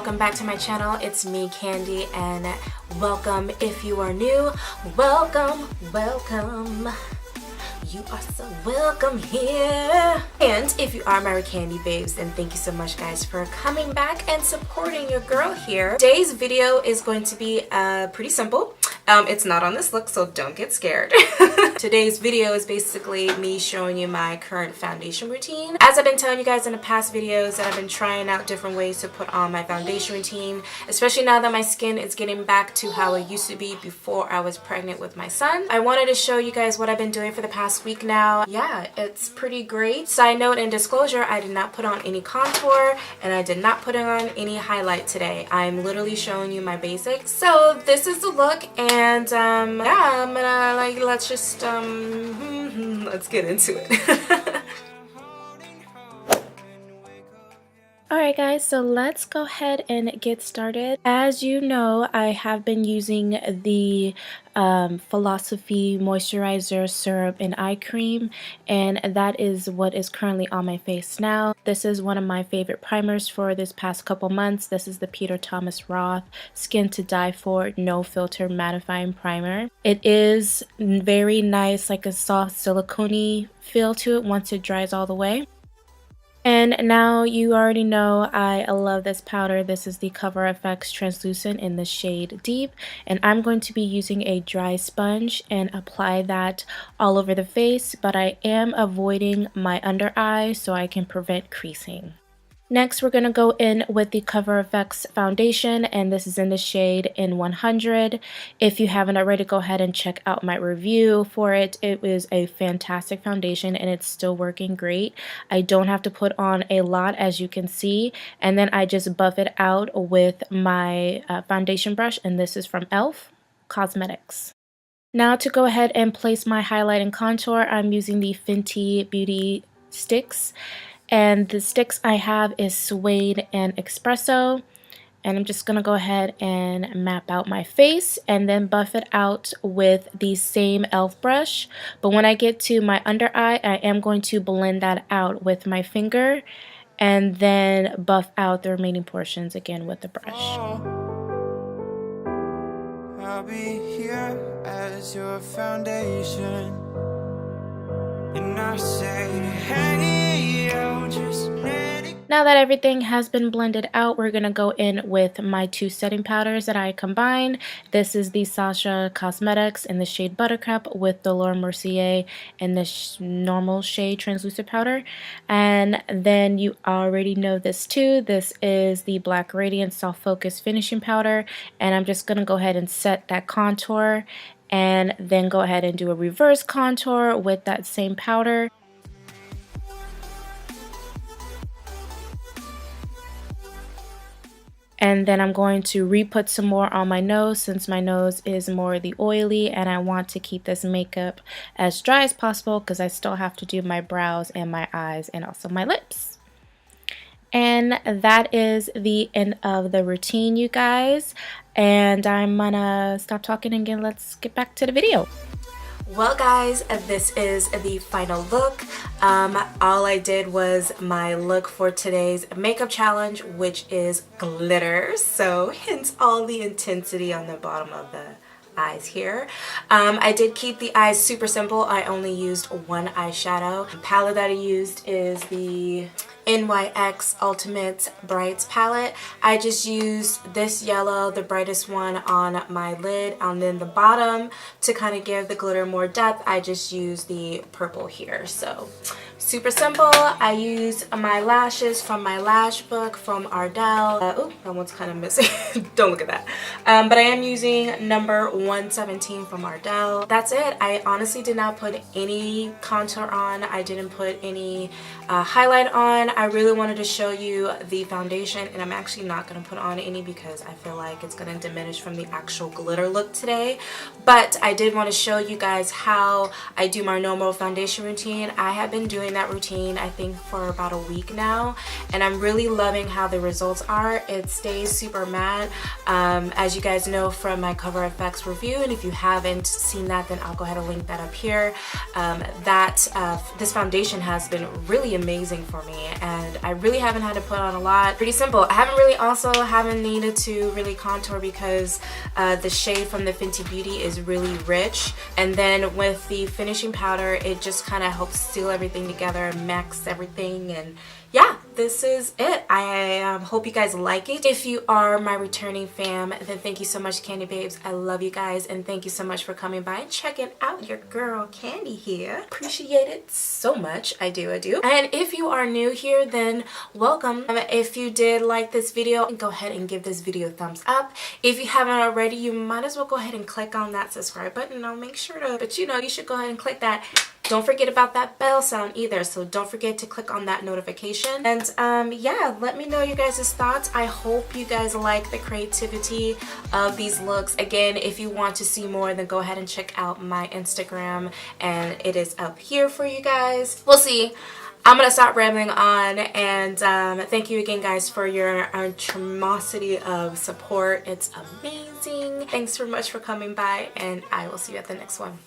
welcome back to my channel. It's me, Kandi, and welcome if you are new. Welcome. You are so welcome here. And if you are my Kandi babes, then thank you so much guys for coming back and supporting your girl here. Today's video is going to be pretty simple. It's not on this look, so don't get scared. Today's video is basically me showing you my current foundation routine. As I've been telling you guys in the past videos that I've been trying out different ways to put on my foundation routine, especially now that my skin is getting back to how it used to be before I was pregnant with my son. I wanted to show you guys what I've been doing for the past week now. Yeah, it's pretty great. Side note and disclosure, I did not put on any contour and I did not put on any highlight today. I'm literally showing you my basics. So this is the look, and yeah, I'm gonna let's just let's get into it. Alright guys, so let's go ahead and get started. As you know, I have been using the Philosophy Moisturizer Serum and Eye Cream, and that is what is currently on my face now. This is one of my favorite primers for this past couple months. This is the PeterThomasRoth Skin to Die For No Filter Mattifying Primer. It is very nice, like a soft silicone-y feel to it once it dries all the way. And now you already know I love this powder. This is the CoverFX Translucent in the shade Deep. And I'm going to be using a dry sponge and apply that all over the face. But I am avoiding my under eye so I can prevent creasing. Next, we're going to go in with the CoverFX foundation, and this is in the shade in 100. If you haven't already, go ahead and check out my review for it. It is a fantastic foundation and it's still working great. I don't have to put on a lot, as you can see, and then I just buff it out with my foundation brush, and this is from e.l.f. Cosmetics. Now to go ahead and place my highlight and contour, I'm using the Fenty Beauty sticks. And the sticks I have is Suede and Espresso. And I'm just going to go ahead and map out my face and then buff it out with the same e.l.f. brush. But when I get to my under eye, I am going to blend that out with my finger and then buff out the remaining portions again with the brush. I'll be here as your foundation. And I say, hey, yo, just now that everything has been blended out, we're going to go in with my two setting powders that I combined. This is the Sacha Cosmetics in the shade Buttercup with the Mercier in the normal shade Translucent powder. And then you already know this too. This is the Black Radiance Soft Focus Finishing Powder. And I'm just going to go ahead and set that contour and then go ahead and do a reverse contour with that same powder. And then I'm going to re-put some more on my nose, since my nose is more the oily and I want to keep this makeup as dry as possible because I still have to do my brows and my eyes and also my lips. And that is the end of the routine, you guys. And I'm gonna stop talking and again, let's get back to the video. Well guys, this is the final look. All I did was my look for today's makeup challenge, which is glitter. So hence all the intensity on the bottom of the eyes here. I did keep the eyes super simple. I only used one eyeshadow. The palette that I used is the NYX Ultimate Brights palette. I just used this yellow, the brightest one, on my lid, and then the bottom to kind of give the glitter more depth, I just used the purple here. So super simple. I used my lashes from my lash book from Ardell. Oh, that one's kind of missing. Don't look at that. But I am using number 117 from Ardell. That's it. I honestly did not put any contour on. I didn't put any highlight on. I really wanted to show you the foundation, and I'm actually not going to put on any because I feel like it's going to diminish from the actual glitter look today. But I did want to show you guys how I do my normal foundation routine. I have been doing that routine, I think, for about a week now, and I'm really loving how the results are. It stays super matte, as you guys know from my CoverFX review, and if you haven't seen that, then I'll go ahead and link that up here. This foundation has been really amazing for me, and I really haven't had to put on a lot. Pretty simple. I haven't needed to really contour because the shade from the Fenty Beauty is really rich, and then with the finishing powder, it just kind of helps seal everything together and mix everything. And yeah, this is it. I hope you guys like it. If you are my returning fam, then thank you so much, Kandi babes. I love you guys, and thank you so much for coming by and checking out your girl Kandi here. Appreciate it so much. I do. And if you are new here, then welcome. If you did like this video, go ahead and give this video a thumbs up. If you haven't already, you might as well go ahead and click on that subscribe button. I'll make sure to, but you know, you should go ahead and click that. Don't forget about that bell sound either, so don't forget to click on that notification. And yeah, let me know you guys' thoughts. I hope you guys like the creativity of these looks. Again, if you want to see more, then go ahead and check out my Instagram, and it is up here for you guys. We'll see. I'm gonna stop rambling on, and thank you again, guys, for your animosity of support. It's amazing. Thanks so much for coming by, and I will see you at the next one.